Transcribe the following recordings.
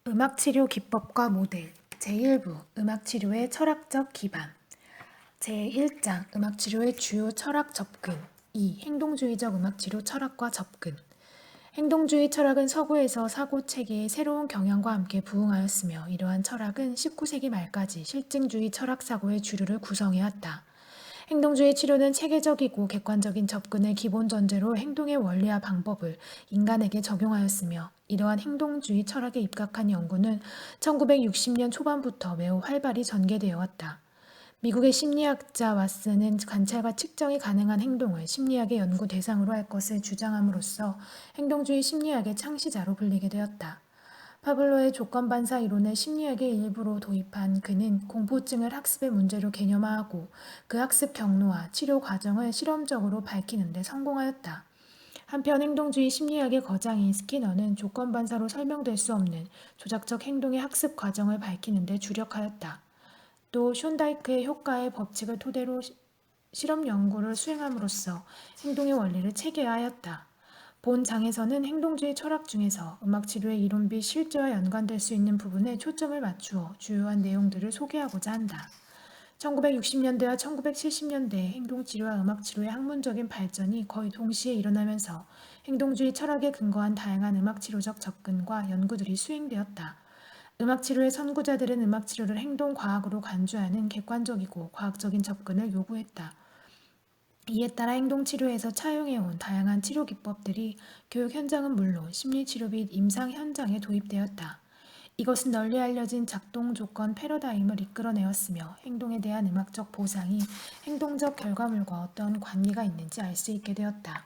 음악치료 기법과 모델 제1부 음악치료의 철학적 기반 제1장 음악치료의 주요 철학 접근 2. 행동주의적 음악치료 철학과 접근 행동주의 철학은 서구에서 사고체계의 새로운 경향과 함께 부흥하였으며 이러한 철학은 19세기 말까지 실증주의 철학사고의 주류를 구성해왔다. 행동주의 치료는 체계적이고 객관적인 접근을 기본 전제로 행동의 원리와 방법을 인간에게 적용하였으며 이러한 행동주의 철학에 입각한 연구는 1960년 초반부터 매우 활발히 전개되어 왔다. 미국의 심리학자 왓슨은 관찰과 측정이 가능한 행동을 심리학의 연구 대상으로 할 것을 주장함으로써 행동주의 심리학의 창시자로 불리게 되었다. 파블로의 조건반사 이론을 심리학의 일부로 도입한 그는 공포증을 학습의 문제로 개념화하고 그 학습 경로와 치료 과정을 실험적으로 밝히는 데 성공하였다. 한편 행동주의 심리학의 거장인 스키너는 조건반사로 설명될 수 없는 조작적 행동의 학습 과정을 밝히는 데 주력하였다. 또 숀다이크의 효과의 법칙을 토대로 실험 연구를 수행함으로써 행동의 원리를 체계화하였다. 본 장에서는 행동주의 철학 중에서 음악치료의 이론 및 실제와 연관될 수 있는 부분에 초점을 맞추어 주요한 내용들을 소개하고자 한다. 1960년대와 1970년대의 행동치료와 음악치료의 학문적인 발전이 거의 동시에 일어나면서 행동주의 철학에 근거한 다양한 음악치료적 접근과 연구들이 수행되었다. 음악치료의 선구자들은 음악치료를 행동과학으로 간주하는 객관적이고 과학적인 접근을 요구했다. 이에 따라 행동치료에서 차용해온 다양한 치료 기법들이 교육 현장은 물론 심리치료 및 임상 현장에 도입되었다. 이것은 널리 알려진 작동 조건 패러다임을 이끌어내었으며 행동에 대한 음악적 보상이 행동적 결과물과 어떤 관계가 있는지 알 수 있게 되었다.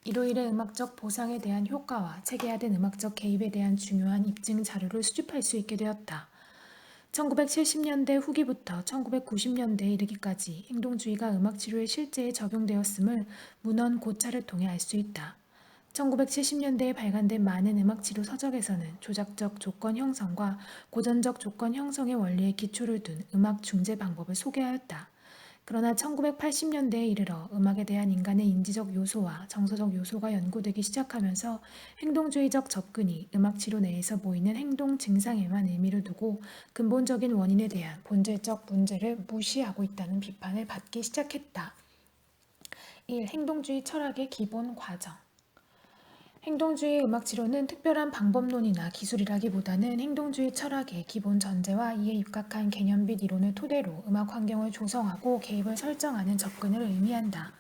이로 인해 음악적 보상에 대한 효과와 체계화된 음악적 개입에 대한 중요한 입증 자료를 수집할 수 있게 되었다. 1970년대 후기부터 1990년대에 이르기까지 행동주의가 음악치료에 실제에 적용되었음을 문헌 고찰을 통해 알 수 있다. 1970년대에 발간된 많은 음악치료 서적에서는 조작적 조건 형성과 고전적 조건 형성의 원리에 기초를 둔 음악 중재 방법을 소개하였다. 그러나 1980년대에 이르러 음악에 대한 인간의 인지적 요소와 정서적 요소가 연구되기 시작하면서 행동주의적 접근이 음악치료 내에서 보이는 행동 증상에만 의미를 두고 근본적인 원인에 대한 본질적 문제를 무시하고 있다는 비판을 받기 시작했다. 1. 행동주의 철학의 기본 과정 행동주의 음악치료는 특별한 방법론이나 기술이라기보다는 행동주의 철학의 기본 전제와 이에 입각한 개념 및 이론을 토대로 음악 환경을 조성하고 개입을 설정하는 접근을 의미한다.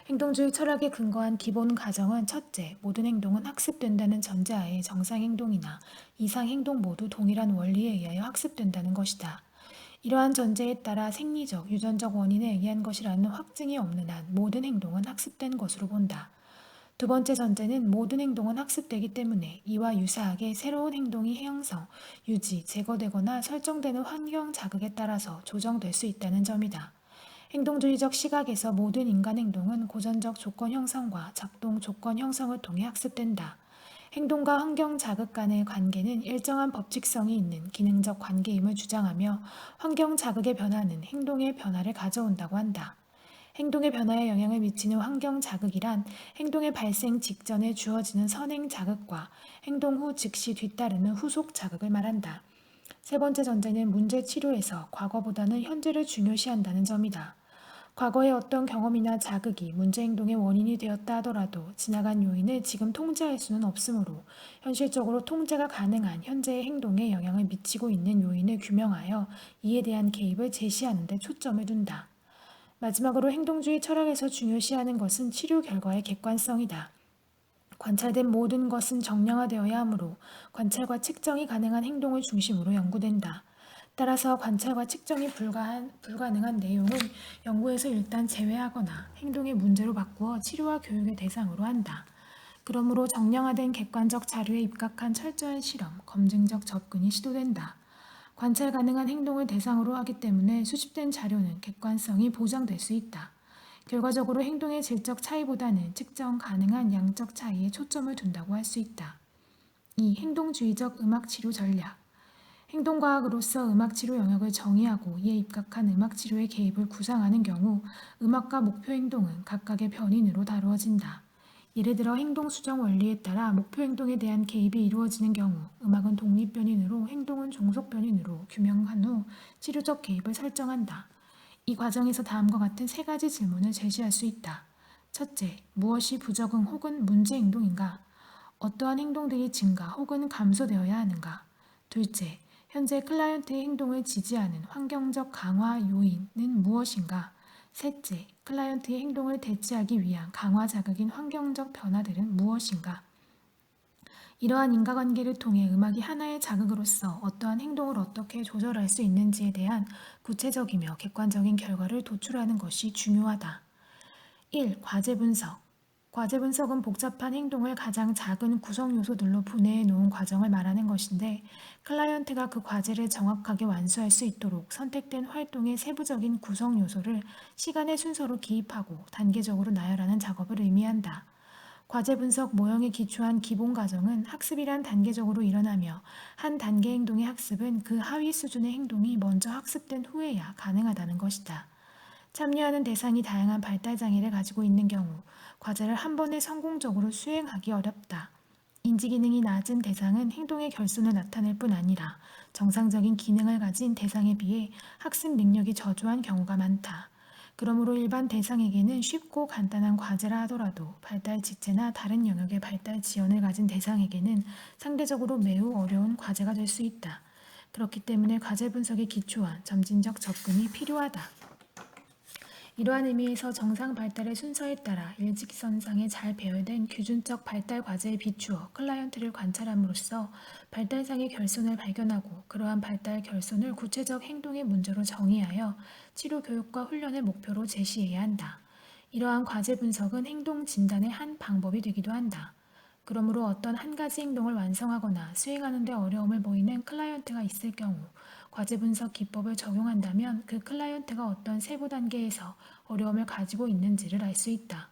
행동주의 철학에 근거한 기본 가정은 첫째, 모든 행동은 학습된다는 전제하에 정상행동이나 이상행동 모두 동일한 원리에 의하여 학습된다는 것이다. 이러한 전제에 따라 생리적, 유전적 원인에 의한 것이라는 확증이 없는 한 모든 행동은 학습된 것으로 본다. 두 번째 전제는 모든 행동은 학습되기 때문에 이와 유사하게 새로운 행동이 형성, 유지, 제거되거나 설정되는 환경 자극에 따라서 조정될 수 있다는 점이다. 행동주의적 시각에서 모든 인간 행동은 고전적 조건 형성과 작동 조건 형성을 통해 학습된다. 행동과 환경 자극 간의 관계는 일정한 법칙성이 있는 기능적 관계임을 주장하며 환경 자극의 변화는 행동의 변화를 가져온다고 한다. 행동의 변화에 영향을 미치는 환경 자극이란 행동의 발생 직전에 주어지는 선행 자극과 행동 후 즉시 뒤따르는 후속 자극을 말한다. 세 번째 전제는 문제 치료에서 과거보다는 현재를 중요시한다는 점이다. 과거의 어떤 경험이나 자극이 문제 행동의 원인이 되었다 하더라도 지나간 요인을 지금 통제할 수는 없으므로 현실적으로 통제가 가능한 현재의 행동에 영향을 미치고 있는 요인을 규명하여 이에 대한 개입을 제시하는 데 초점을 둔다. 마지막으로 행동주의 철학에서 중요시하는 것은 치료 결과의 객관성이다. 관찰된 모든 것은 정량화되어야 하므로 관찰과 측정이 가능한 행동을 중심으로 연구된다. 따라서 관찰과 측정이 불가능한 내용은 연구에서 일단 제외하거나 행동의 문제로 바꾸어 치료와 교육의 대상으로 한다. 그러므로 정량화된 객관적 자료에 입각한 철저한 실험, 검증적 접근이 시도된다. 관찰 가능한 행동을 대상으로 하기 때문에 수집된 자료는 객관성이 보장될 수 있다. 결과적으로 행동의 질적 차이보다는 측정 가능한 양적 차이에 초점을 둔다고 할 수 있다. 2. 행동주의적 음악치료 전략 행동과학으로서 음악치료 영역을 정의하고 이에 입각한 음악치료의 개입을 구상하는 경우 음악과 목표 행동은 각각의 변인으로 다루어진다. 예를 들어 행동 수정 원리에 따라 목표 행동에 대한 개입이 이루어지는 경우 음악은 독립 변인으로 종속 변인으로 규명한 후 치료적 개입을 설정한다. 이 과정에서 다음과 같은 세 가지 질문을 제시할 수 있다. 첫째, 무엇이 부적응 혹은 문제 행동인가? 어떠한 행동들이 증가 혹은 감소되어야 하는가? 둘째, 현재 클라이언트의 행동을 지지하는 환경적 강화 요인은 무엇인가? 셋째, 클라이언트의 행동을 대체하기 위한 강화 자극인 환경적 변화들은 무엇인가? 이러한 인과관계를 통해 음악이 하나의 자극으로서 어떠한 행동을 어떻게 조절할 수 있는지에 대한 구체적이며 객관적인 결과를 도출하는 것이 중요하다. 1. 과제 분석. 과제 분석은 복잡한 행동을 가장 작은 구성 요소들로 분해해 놓은 과정을 말하는 것인데, 클라이언트가 그 과제를 정확하게 완수할 수 있도록 선택된 활동의 세부적인 구성 요소를 시간의 순서로 기입하고 단계적으로 나열하는 작업을 의미한다. 과제 분석 모형에 기초한 기본 과정은 학습이란 단계적으로 일어나며, 한 단계 행동의 학습은 그 하위 수준의 행동이 먼저 학습된 후에야 가능하다는 것이다. 참여하는 대상이 다양한 발달 장애를 가지고 있는 경우 과제를 한 번에 성공적으로 수행하기 어렵다. 인지 기능이 낮은 대상은 행동의 결손을 나타낼 뿐 아니라 정상적인 기능을 가진 대상에 비해 학습 능력이 저조한 경우가 많다. 그러므로 일반 대상에게는 쉽고 간단한 과제라 하더라도 발달 지체나 다른 영역의 발달 지연을 가진 대상에게는 상대적으로 매우 어려운 과제가 될 수 있다. 그렇기 때문에 과제 분석에 기초한 점진적 접근이 필요하다. 이러한 의미에서 정상 발달의 순서에 따라 일직선상에 잘 배열된 규준적 발달 과제에 비추어 클라이언트를 관찰함으로써 발달상의 결손을 발견하고, 그러한 발달 결손을 구체적 행동의 문제로 정의하여 치료 교육과 훈련의 목표로 제시해야 한다. 이러한 과제 분석은 행동 진단의 한 방법이 되기도 한다. 그러므로 어떤 한 가지 행동을 완성하거나 수행하는 데 어려움을 보이는 클라이언트가 있을 경우 과제 분석 기법을 적용한다면 그 클라이언트가 어떤 세부 단계에서 어려움을 가지고 있는지를 알 수 있다.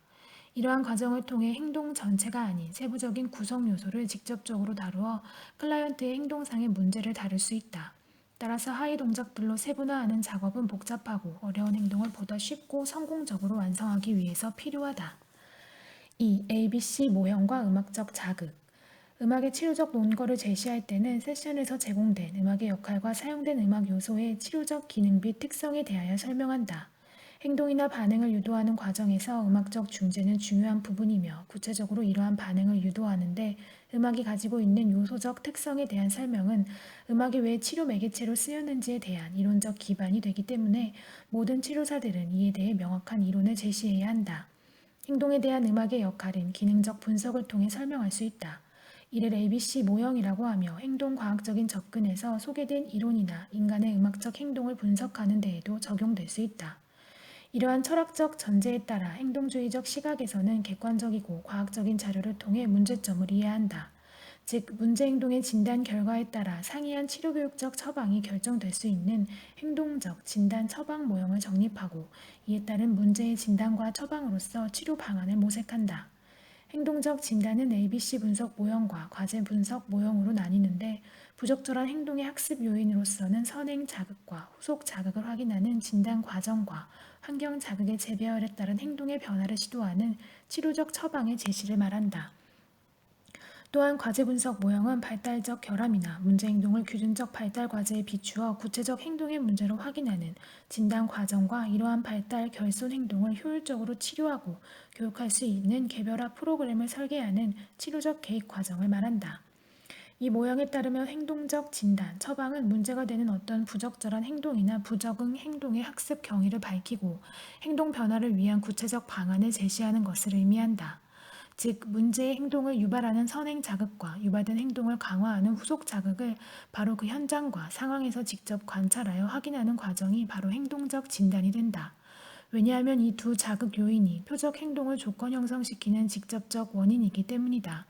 이러한 과정을 통해 행동 전체가 아닌 세부적인 구성 요소를 직접적으로 다루어 클라이언트의 행동상의 문제를 다룰 수 있다. 따라서 하위 동작들로 세분화하는 작업은 복잡하고 어려운 행동을 보다 쉽고 성공적으로 완성하기 위해서 필요하다. 2. ABC 모형과 음악적 자극. 음악의 치료적 논거를 제시할 때는 세션에서 제공된 음악의 역할과 사용된 음악 요소의 치료적 기능 및 특성에 대하여 설명한다. 행동이나 반응을 유도하는 과정에서 음악적 중재는 중요한 부분이며, 구체적으로 이러한 반응을 유도하는데 음악이 가지고 있는 요소적 특성에 대한 설명은 음악이 왜 치료 매개체로 쓰였는지에 대한 이론적 기반이 되기 때문에 모든 치료사들은 이에 대해 명확한 이론을 제시해야 한다. 행동에 대한 음악의 역할은 기능적 분석을 통해 설명할 수 있다. 이를 ABC 모형이라고 하며, 행동과학적인 접근에서 소개된 이론이나 인간의 음악적 행동을 분석하는 데에도 적용될 수 있다. 이러한 철학적 전제에 따라 행동주의적 시각에서는 객관적이고 과학적인 자료를 통해 문제점을 이해한다. 즉, 문제행동의 진단 결과에 따라 상이한 치료교육적 처방이 결정될 수 있는 행동적 진단 처방 모형을 정립하고, 이에 따른 문제의 진단과 처방으로서 치료 방안을 모색한다. 행동적 진단은 ABC 분석 모형과 과제 분석 모형으로 나뉘는데, 부적절한 행동의 학습 요인으로서는 선행 자극과 후속 자극을 확인하는 진단 과정과 환경 자극의 재배열에 따른 행동의 변화를 시도하는 치료적 처방의 제시를 말한다. 또한 과제 분석 모형은 발달적 결함이나 문제 행동을 규준적 발달 과제에 비추어 구체적 행동의 문제로 확인하는 진단 과정과 이러한 발달 결손 행동을 효율적으로 치료하고 교육할 수 있는 개별화 프로그램을 설계하는 치료적 개입 과정을 말한다. 이 모형에 따르면 행동적 진단, 처방은 문제가 되는 어떤 부적절한 행동이나 부적응 행동의 학습 경위를 밝히고 행동 변화를 위한 구체적 방안을 제시하는 것을 의미한다. 즉, 문제의 행동을 유발하는 선행 자극과 유발된 행동을 강화하는 후속 자극을 바로 그 현장과 상황에서 직접 관찰하여 확인하는 과정이 바로 행동적 진단이 된다. 왜냐하면 이 두 자극 요인이 표적 행동을 조건 형성시키는 직접적 원인이기 때문이다.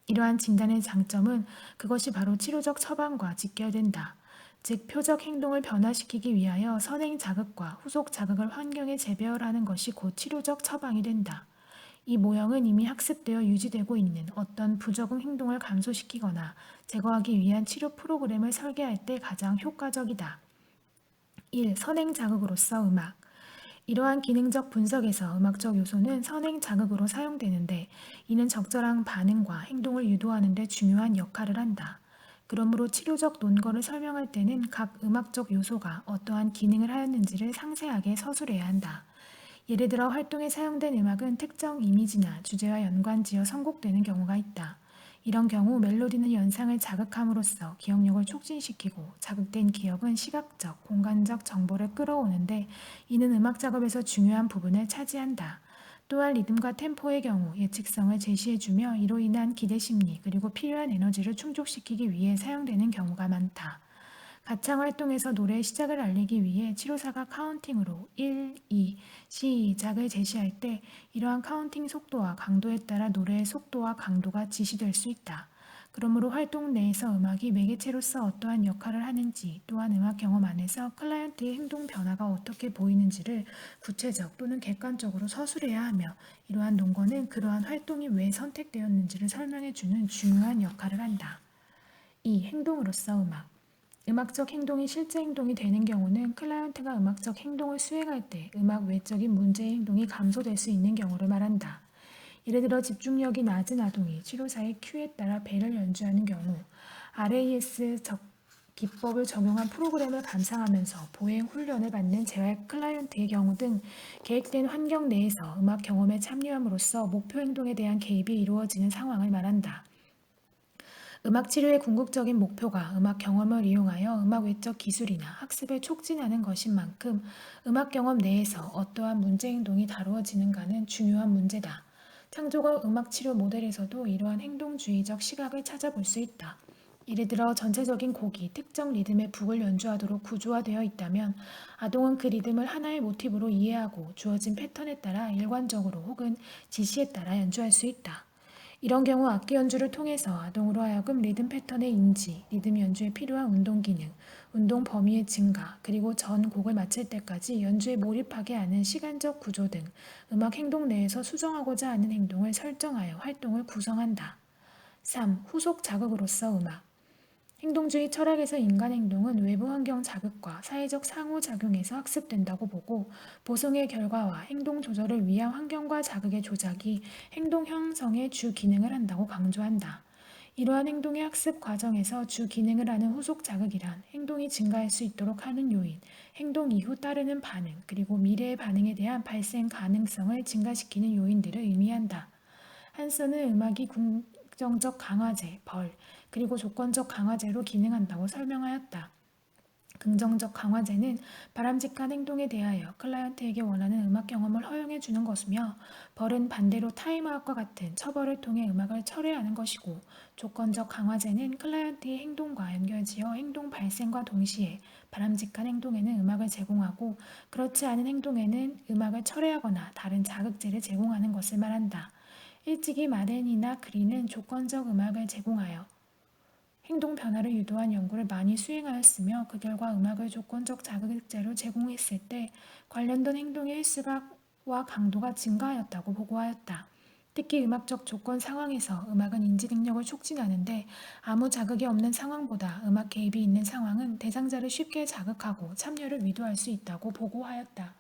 이러한 진단의 장점은 그것이 바로 치료적 처방과 직결된다. 즉, 표적 행동을 변화시키기 위하여 선행 자극과 후속 자극을 환경에 재배열하는 것이 곧 치료적 처방이 된다. 이 모형은 이미 학습되어 유지되고 있는 어떤 부적응 행동을 감소시키거나 제거하기 위한 치료 프로그램을 설계할 때 가장 효과적이다. 1. 선행 자극으로서 음악. 이러한 기능적 분석에서 음악적 요소는 선행 자극으로 사용되는데, 이는 적절한 반응과 행동을 유도하는 데 중요한 역할을 한다. 그러므로 치료적 논거를 설명할 때는 각 음악적 요소가 어떠한 기능을 하였는지를 상세하게 서술해야 한다. 예를 들어 활동에 사용된 음악은 특정 이미지나 주제와 연관지어 선곡되는 경우가 있다. 이런 경우 멜로디는 연상을 자극함으로써 기억력을 촉진시키고 자극된 기억은 시각적, 공간적 정보를 끌어오는데 이는 음악 작업에서 중요한 부분을 차지한다. 또한 리듬과 템포의 경우 예측성을 제시해주며 이로 인한 기대 심리 그리고 필요한 에너지를 충족시키기 위해 사용되는 경우가 많다. 가창 활동에서 노래의 시작을 알리기 위해 치료사가 카운팅으로 1, 2, 시작을 제시할 때 이러한 카운팅 속도와 강도에 따라 노래의 속도와 강도가 지시될 수 있다. 그러므로 활동 내에서 음악이 매개체로서 어떠한 역할을 하는지 또한 음악 경험 안에서 클라이언트의 행동 변화가 어떻게 보이는지를 구체적 또는 객관적으로 서술해야 하며 이러한 논거는 그러한 활동이 왜 선택되었는지를 설명해주는 중요한 역할을 한다. 2. 행동으로서 음악 음악적 행동이 실제 행동이 되는 경우는 클라이언트가 음악적 행동을 수행할 때 음악 외적인 문제의 행동이 감소될 수 있는 경우를 말한다. 예를 들어 집중력이 낮은 아동이 치료사의 큐에 따라 벨을 연주하는 경우 RAS 기법을 적용한 프로그램을 감상하면서 보행 훈련을 받는 재활 클라이언트의 경우 등 계획된 환경 내에서 음악 경험에 참여함으로써 목표 행동에 대한 개입이 이루어지는 상황을 말한다. 음악 치료의 궁극적인 목표가 음악 경험을 이용하여 음악 외적 기술이나 학습을 촉진하는 것인 만큼 음악 경험 내에서 어떠한 문제 행동이 다루어지는가는 중요한 문제다. 창조적 음악 치료 모델에서도 이러한 행동주의적 시각을 찾아볼 수 있다. 예를 들어 전체적인 곡이 특정 리듬의 북을 연주하도록 구조화되어 있다면 아동은 그 리듬을 하나의 모티브로 이해하고 주어진 패턴에 따라 일관적으로 혹은 지시에 따라 연주할 수 있다. 이런 경우 악기 연주를 통해서 아동으로 하여금 리듬 패턴의 인지, 리듬 연주에 필요한 운동 기능, 운동 범위의 증가, 그리고 전 곡을 마칠 때까지 연주에 몰입하게 하는 시간적 구조 등 음악 행동 내에서 수정하고자 하는 행동을 설정하여 활동을 구성한다. 3. 후속 자극으로서 음악 행동주의 철학에서 인간 행동은 외부 환경 자극과 사회적 상호작용에서 학습된다고 보고 보송의 결과와 행동 조절을 위한 환경과 자극의 조작이 행동 형성의 주 기능을 한다고 강조한다. 이러한 행동의 학습 과정에서 주 기능을 하는 후속 자극이란 행동이 증가할 수 있도록 하는 요인, 행동 이후 따르는 반응, 그리고 미래의 반응에 대한 발생 가능성을 증가시키는 요인들을 의미한다. 한슨은 음악이 긍정적 강화제, 벌, 그리고 조건적 강화제로 기능한다고 설명하였다. 긍정적 강화제는 바람직한 행동에 대하여 클라이언트에게 원하는 음악 경험을 허용해 주는 것이며 벌은 반대로 타임아웃과 같은 처벌을 통해 음악을 철회하는 것이고 조건적 강화제는 클라이언트의 행동과 연결지어 행동 발생과 동시에 바람직한 행동에는 음악을 제공하고 그렇지 않은 행동에는 음악을 철회하거나 다른 자극제를 제공하는 것을 말한다. 일찍이 마덴이나 그린은 조건적 음악을 제공하여 행동 변화를 유도한 연구를 많이 수행하였으며 그 결과 음악을 조건적 자극제로 제공했을 때 관련된 행동의 횟수와 강도가 증가하였다고 보고하였다. 특히 음악적 조건 상황에서 음악은 인지 능력을 촉진하는데 아무 자극이 없는 상황보다 음악 개입이 있는 상황은 대상자를 쉽게 자극하고 참여를 유도할 수 있다고 보고하였다.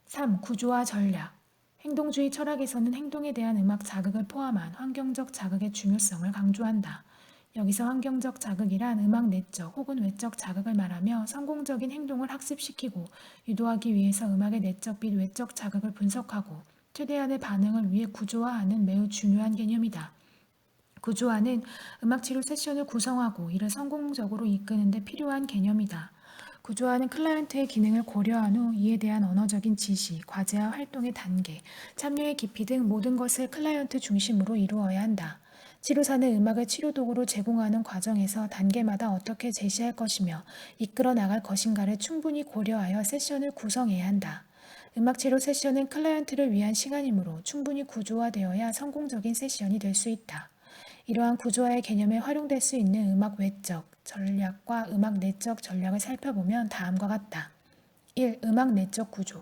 3. 구조화 전략 행동주의 철학에서는 행동에 대한 음악 자극을 포함한 환경적 자극의 중요성을 강조한다. 여기서 환경적 자극이란 음악 내적 혹은 외적 자극을 말하며 성공적인 행동을 학습시키고 유도하기 위해서 음악의 내적 및 외적 자극을 분석하고 최대한의 반응을 위해 구조화하는 매우 중요한 개념이다. 구조화는 음악치료 세션을 구성하고 이를 성공적으로 이끄는 데 필요한 개념이다. 구조화는 클라이언트의 기능을 고려한 후 이에 대한 언어적인 지시, 과제와 활동의 단계, 참여의 깊이 등 모든 것을 클라이언트 중심으로 이루어야 한다. 치료사는 음악을 치료도구로 제공하는 과정에서 단계마다 어떻게 제시할 것이며 이끌어 나갈 것인가를 충분히 고려하여 세션을 구성해야 한다. 음악치료 세션은 클라이언트를 위한 시간이므로 충분히 구조화되어야 성공적인 세션이 될 수 있다. 이러한 구조화의 개념에 활용될 수 있는 음악 외적 전략과 음악 내적 전략을 살펴보면 다음과 같다. 1. 음악 내적 구조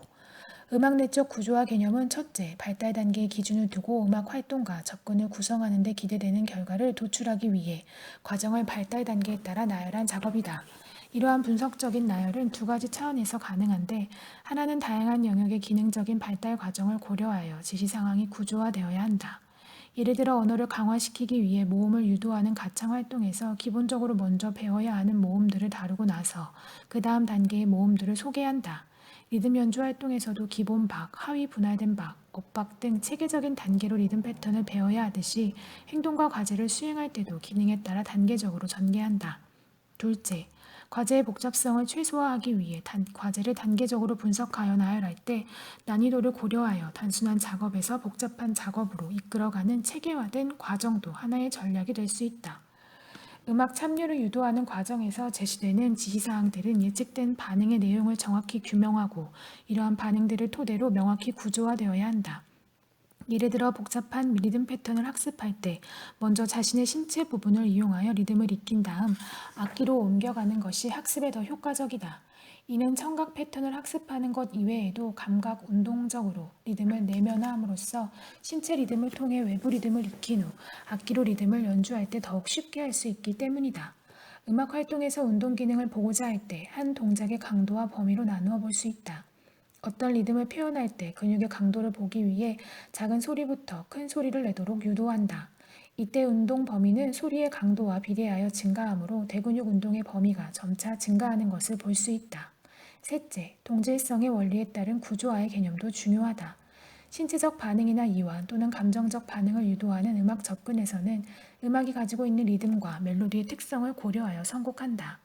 음악 내적 구조화 개념은 첫째, 발달 단계의 기준을 두고 음악 활동과 접근을 구성하는 데 기대되는 결과를 도출하기 위해 과정을 발달 단계에 따라 나열한 작업이다. 이러한 분석적인 나열은 두 가지 차원에서 가능한데 하나는 다양한 영역의 기능적인 발달 과정을 고려하여 지시 상황이 구조화되어야 한다. 예를 들어 언어를 강화시키기 위해 모음을 유도하는 가창 활동에서 기본적으로 먼저 배워야 하는 모음들을 다루고 나서 그 다음 단계의 모음들을 소개한다. 리듬 연주 활동에서도 기본 박, 하위 분할된 박, 엇박 등 체계적인 단계로 리듬 패턴을 배워야 하듯이 행동과 과제를 수행할 때도 기능에 따라 단계적으로 전개한다. 둘째, 과제의 복잡성을 최소화하기 위해 과제를 단계적으로 분석하여 나열할 때 난이도를 고려하여 단순한 작업에서 복잡한 작업으로 이끌어가는 체계화된 과정도 하나의 전략이 될 수 있다. 음악 참여를 유도하는 과정에서 제시되는 지시사항들은 예측된 반응의 내용을 정확히 규명하고 이러한 반응들을 토대로 명확히 구조화되어야 한다. 예를 들어 복잡한 리듬 패턴을 학습할 때 먼저 자신의 신체 부분을 이용하여 리듬을 익힌 다음 악기로 옮겨가는 것이 학습에 더 효과적이다. 이는 청각 패턴을 학습하는 것 이외에도 감각 운동적으로 리듬을 내면화함으로써 신체 리듬을 통해 외부 리듬을 익힌 후 악기로 리듬을 연주할 때 더욱 쉽게 할 수 있기 때문이다. 음악 활동에서 운동 기능을 보고자 할 때 한 동작의 강도와 범위로 나누어 볼 수 있다. 어떤 리듬을 표현할 때 근육의 강도를 보기 위해 작은 소리부터 큰 소리를 내도록 유도한다. 이때 운동 범위는 소리의 강도와 비례하여 증가하므로 대근육 운동의 범위가 점차 증가하는 것을 볼 수 있다. 셋째, 동질성의 원리에 따른 구조화의 개념도 중요하다. 신체적 반응이나 이완 또는 감정적 반응을 유도하는 음악 접근에서는 음악이 가지고 있는 리듬과 멜로디의 특성을 고려하여 선곡한다.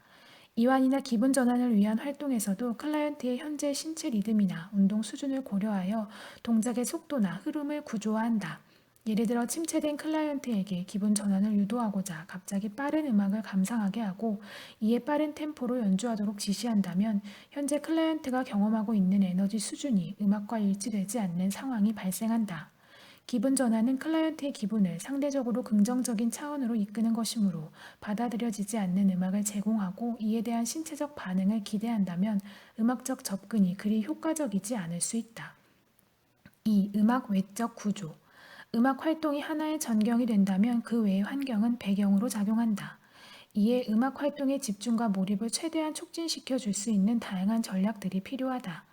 이완이나 기분 전환을 위한 활동에서도 클라이언트의 현재 신체 리듬이나 운동 수준을 고려하여 동작의 속도나 흐름을 구조화한다. 예를 들어 침체된 클라이언트에게 기분 전환을 유도하고자 갑자기 빠른 음악을 감상하게 하고 이에 빠른 템포로 연주하도록 지시한다면 현재 클라이언트가 경험하고 있는 에너지 수준이 음악과 일치되지 않는 상황이 발생한다. 기분 전환은 클라이언트의 기분을 상대적으로 긍정적인 차원으로 이끄는 것이므로 받아들여지지 않는 음악을 제공하고 이에 대한 신체적 반응을 기대한다면 음악적 접근이 그리 효과적이지 않을 수 있다. 2. 음악 외적 구조. 음악 활동이 하나의 전경이 된다면 그 외의 환경은 배경으로 작용한다. 이에 음악 활동의 집중과 몰입을 최대한 촉진시켜 줄 수 있는 다양한 전략들이 필요하다.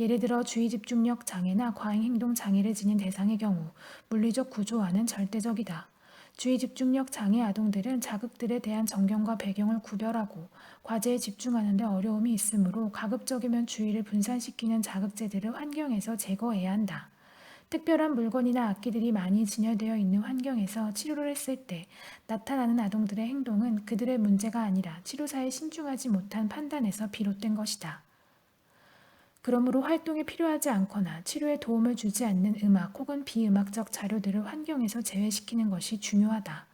예를 들어 주의 집중력 장애나 과잉 행동 장애를 지닌 대상의 경우 물리적 구조화는 절대적이다. 주의 집중력 장애 아동들은 자극들에 대한 전경과 배경을 구별하고 과제에 집중하는 데 어려움이 있으므로 가급적이면 주의를 분산시키는 자극제들을 환경에서 제거해야 한다. 특별한 물건이나 악기들이 많이 진열되어 있는 환경에서 치료를 했을 때 나타나는 아동들의 행동은 그들의 문제가 아니라 치료사의 신중하지 못한 판단에서 비롯된 것이다. 그러므로 활동에 필요하지 않거나 치료에 도움을 주지 않는 음악 혹은 비음악적 자료들을 환경에서 제외시키는 것이 중요하다.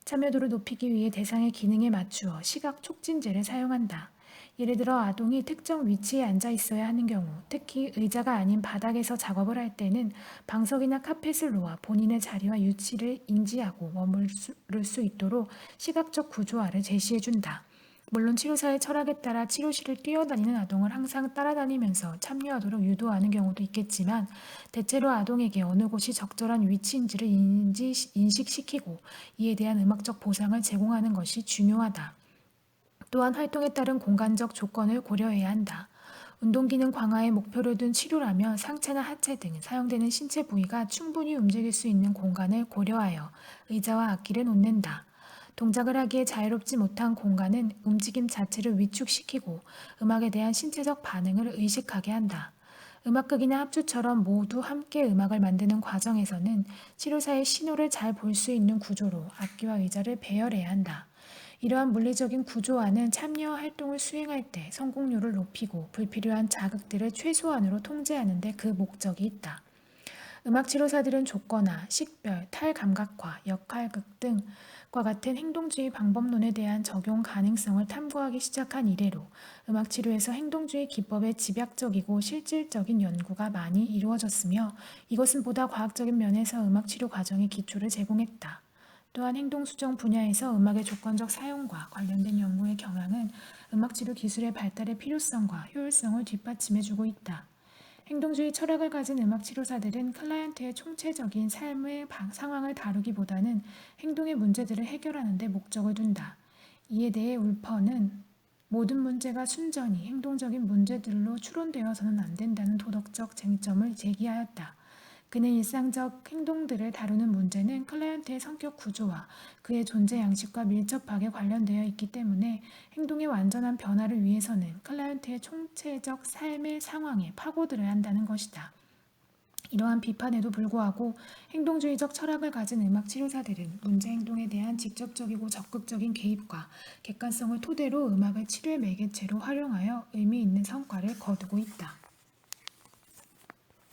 참여도를 높이기 위해 대상의 기능에 맞추어 시각 촉진제를 사용한다. 예를 들어 아동이 특정 위치에 앉아 있어야 하는 경우, 특히 의자가 아닌 바닥에서 작업을 할 때는 방석이나 카펫을 놓아 본인의 자리와 위치를 인지하고 머무를 수 있도록 시각적 구조화를 제시해준다. 물론 치료사의 철학에 따라 치료실을 뛰어다니는 아동을 항상 따라다니면서 참여하도록 유도하는 경우도 있겠지만 대체로 아동에게 어느 곳이 적절한 위치인지를 인식시키고 이에 대한 음악적 보상을 제공하는 것이 중요하다. 또한 활동에 따른 공간적 조건을 고려해야 한다. 운동기능 강화에 목표를 둔 치료라면 상체나 하체 등 사용되는 신체 부위가 충분히 움직일 수 있는 공간을 고려하여 의자와 악기를 놓는다. 동작을 하기에 자유롭지 못한 공간은 움직임 자체를 위축시키고 음악에 대한 신체적 반응을 의식하게 한다. 음악극이나 합주처럼 모두 함께 음악을 만드는 과정에서는 치료사의 신호를 잘 볼 수 있는 구조로 악기와 의자를 배열해야 한다. 이러한 물리적인 구조화는 참여 활동을 수행할 때 성공률을 높이고 불필요한 자극들을 최소한으로 통제하는 데 그 목적이 있다. 음악 치료사들은 조건화, 식별, 탈감각화, 역할극 등과 같은 행동주의 방법론에 대한 적용 가능성을 탐구하기 시작한 이래로 음악 치료에서 행동주의 기법의 집약적이고 실질적인 연구가 많이 이루어졌으며 이것은 보다 과학적인 면에서 음악 치료 과정의 기초를 제공했다. 또한 행동수정 분야에서 음악의 조건적 사용과 관련된 연구의 경향은 음악치료 기술의 발달의 필요성과 효율성을 뒷받침해주고 있다. 행동주의 철학을 가진 음악치료사들은 클라이언트의 총체적인 삶의 상황을 다루기보다는 행동의 문제들을 해결하는 데 목적을 둔다. 이에 대해 울퍼는 모든 문제가 순전히 행동적인 문제들로 추론되어서는 안 된다는 도덕적 쟁점을 제기하였다. 그는 일상적 행동들을 다루는 문제는 클라이언트의 성격 구조와 그의 존재 양식과 밀접하게 관련되어 있기 때문에 행동의 완전한 변화를 위해서는 클라이언트의 총체적 삶의 상황에 파고들어야 한다는 것이다. 이러한 비판에도 불구하고 행동주의적 철학을 가진 음악 치료사들은 문제 행동에 대한 직접적이고 적극적인 개입과 객관성을 토대로 음악을 치료의 매개체로 활용하여 의미 있는 성과를 거두고 있다.